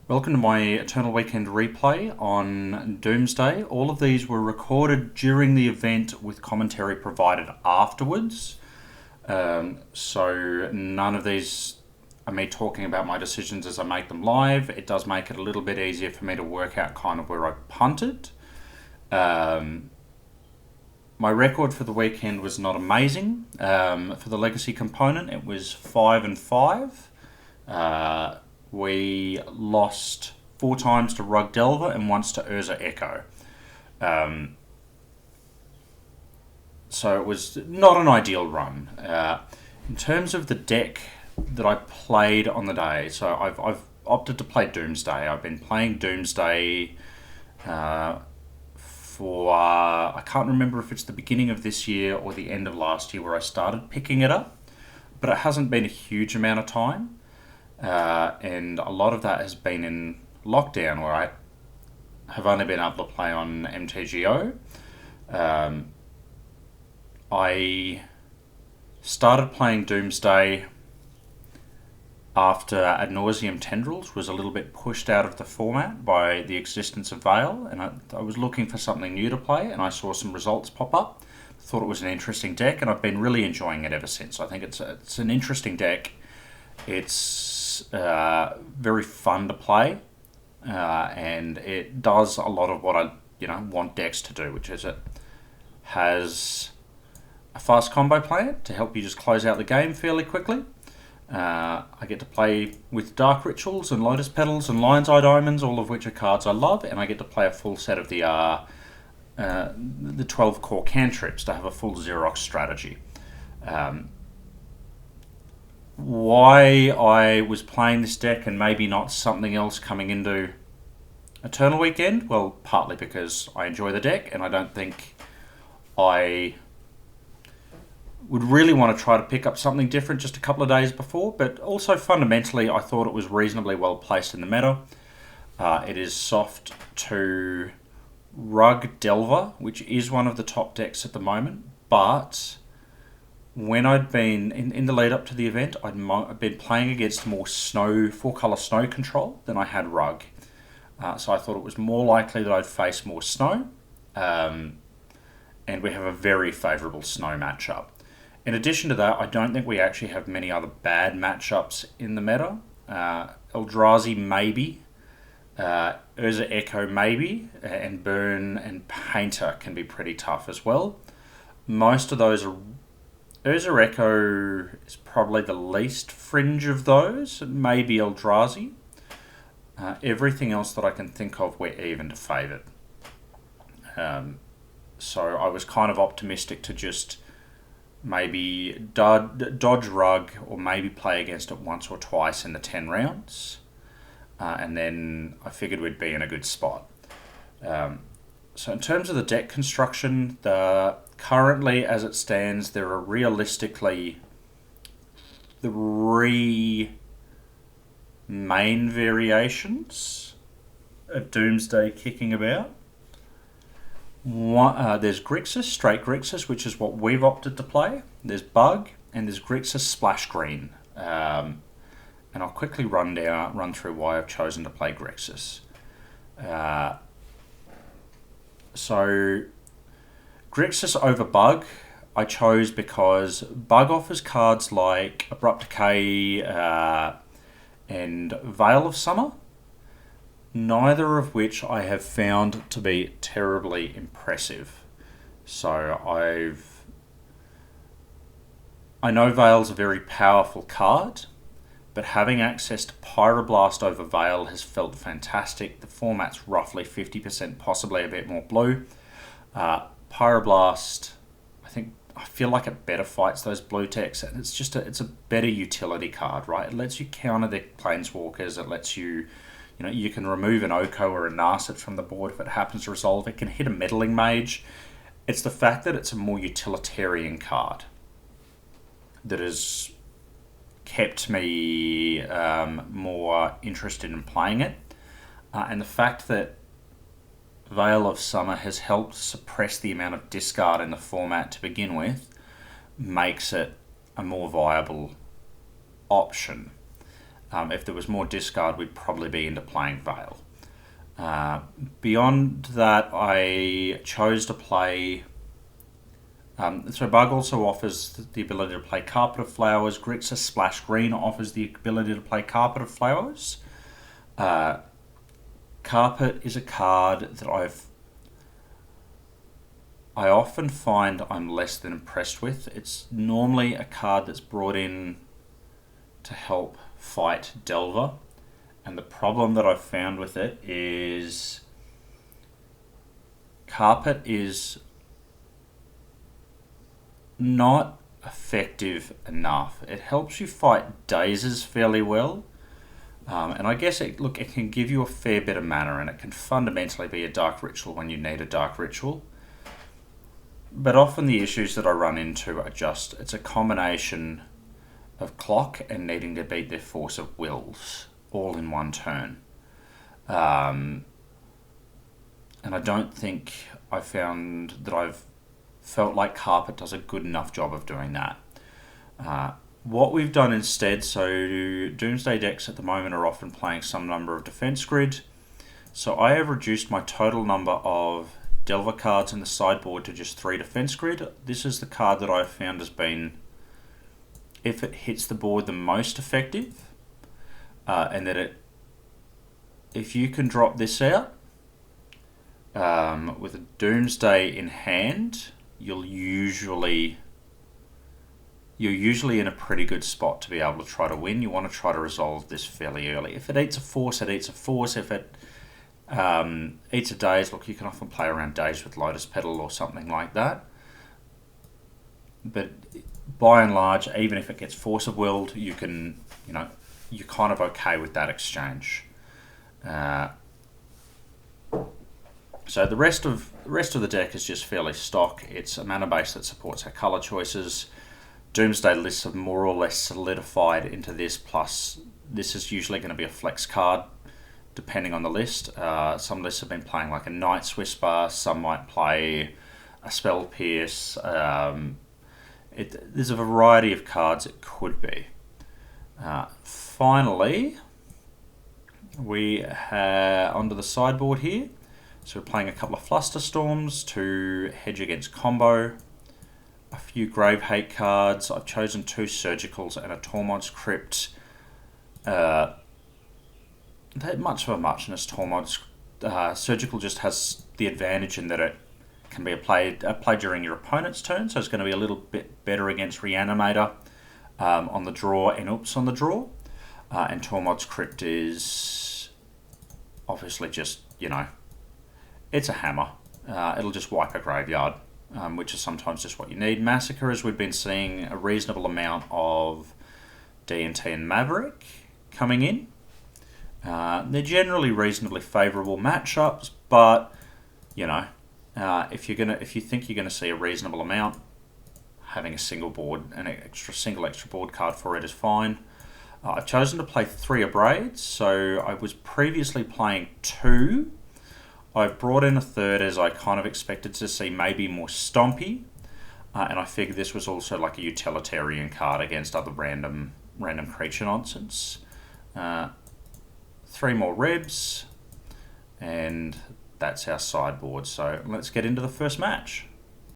Welcome to my Eternal Weekend replay on Doomsday. All of these were recorded during the event with commentary provided afterwards. So none of these are me talking about my decisions as I make them live. It does make it a little bit easier for me to work out kind of where I punted. My record for the weekend was not amazing. For the legacy component, it was 5-5. We lost 4 times to Rug Delver and once to Urza Echo. So it was not an ideal run. In terms of the deck that I played on the day, so I've opted to play Doomsday. I've been playing Doomsday for I can't remember if it's the beginning of this year or the end of last year where I started picking it up, but it hasn't been a huge amount of time. And a lot of that has been in lockdown where I have only been able to play on MTGO. I started playing Doomsday after Ad Nauseam Tendrils was a little bit pushed out of the format by the existence of Veil, and I was looking for something new to play, and I saw some results pop up. Thought it was an interesting deck, and I've been really enjoying it ever since. I think it's an interesting deck. It's very fun to play, and it does a lot of what I want decks to do, which is it has a fast combo player to help you just close out the game fairly quickly. I get to play with Dark Rituals and Lotus Petals and Lion's Eye Diamonds, all of which are cards I love, and I get to play a full set of the 12 core cantrips to have a full Xerox strategy. Why I was playing this deck and maybe not something else coming into Eternal Weekend? Well, partly because I enjoy the deck and I don't think I would really want to try to pick up something different just a couple of days before, but also fundamentally I thought it was reasonably well placed in the meta. It is soft to Rug Delver, which is one of the top decks at the moment, but when I'd been in the lead up to the event, I'd been playing against more snow, 4-color snow control than I had Rug. So I thought it was more likely that I'd face more snow, and we have a very favourable snow matchup. In addition to that, I don't think we actually have many other bad matchups in the meta. Eldrazi maybe, Urza Echo maybe, and Burn and Painter can be pretty tough as well. Most of those are Urza Echo is probably the least fringe of those, maybe Eldrazi. Everything else that I can think of, we're even to favoured. So I was kind of optimistic to just maybe dodge Rug or maybe play against it once or twice in the 10 rounds. And then I figured we'd be in a good spot. So in terms of the deck construction, currently as it stands, there are realistically 3 main variations of Doomsday kicking about. There's Grixis, straight Grixis, which is what we've opted to play. There's Bug, and there's Grixis Splash Green. And I'll quickly run through why I've chosen to play Grixis. So Grixis over Bug I chose because Bug offers cards like Abrupt Decay and Veil of Summer, neither of which I have found to be terribly impressive. So I know Veil's a very powerful card, but having access to Pyroblast over Veil has felt fantastic. The format's roughly 50%, possibly a bit more blue. Pyroblast, I feel like it better fights those blue techs, and it's a better utility card, right? It lets you counter the planeswalkers. It lets you, you can remove an Oko or a Narset from the board if it happens to resolve. It can hit a Meddling Mage. It's the fact that it's a more utilitarian card that has kept me more interested in playing it, and the fact that Veil of Summer has helped suppress the amount of discard in the format to begin with makes it a more viable option. If there was more discard, we'd probably be into playing Vale. Beyond that, I chose to play. So Bug also offers the ability to play Carpet of Flowers. Grixis Splash Green offers the ability to play Carpet of Flowers. Carpet is a card that I often find I'm less than impressed with. It's normally a card that's brought in to help fight Delver. And the problem that I've found with it is Carpet is not effective enough. It helps you fight Dazes fairly well. And I guess it can give you a fair bit of mana, and it can fundamentally be a Dark Ritual when you need a Dark Ritual. But often the issues that I run into are just, it's a combination of clock and needing to beat their Force of Wills all in one turn. And I don't think I found that I've felt like Carpet does a good enough job of doing that. What we've done instead, so Doomsday decks at the moment are often playing some number of Defense Grid. So I have reduced my total number of Delver cards in the sideboard to just 3 Defense Grid. This is the card that I've found has been, if it hits the board, the most effective. And that if you can drop this out with a Doomsday in hand, you're usually in a pretty good spot to be able to try to win. You want to try to resolve this fairly early. If it eats a force, it eats a force. If it eats a Daze, look, you can often play around Daze with Lotus Petal or something like that. But by and large, even if it gets Force of Willed, you can, you're kind of okay with that exchange. So the rest of the deck is just fairly stock. It's a mana base that supports our colour choices. Doomsday lists are more or less solidified into this, plus this is usually going to be a flex card depending on the list. Some lists have been playing like a Night's Whisper, some might play a Spell Pierce. There's a variety of cards it could be. Finally, we have onto the sideboard here. So we're playing a couple of Flusterstorms to hedge against combo. A few Grave Hate cards. I've chosen 2 Surgicals and a Tormod's Crypt. They're much of a muchness. Tormod's Surgical just has the advantage in that it can be played during your opponent's turn, so it's going to be a little bit better against Reanimator on the draw and Oops on the draw. And Tormod's Crypt is obviously just, it's a hammer. It'll just wipe a graveyard. Which is sometimes just what you need. Massacre, as we've been seeing a reasonable amount of D&T and Maverick coming in. They're generally reasonably favourable matchups, but if you think you're gonna see a reasonable amount, having a single extra board card for it is fine. I've chosen to play 3 Abrades, so I was previously playing 2. I've brought in a 3rd as I kind of expected to see maybe more stompy, and I figured this was also like a utilitarian card against other random creature nonsense. 3 more Rebs, and that's our sideboard. So let's get into the first match.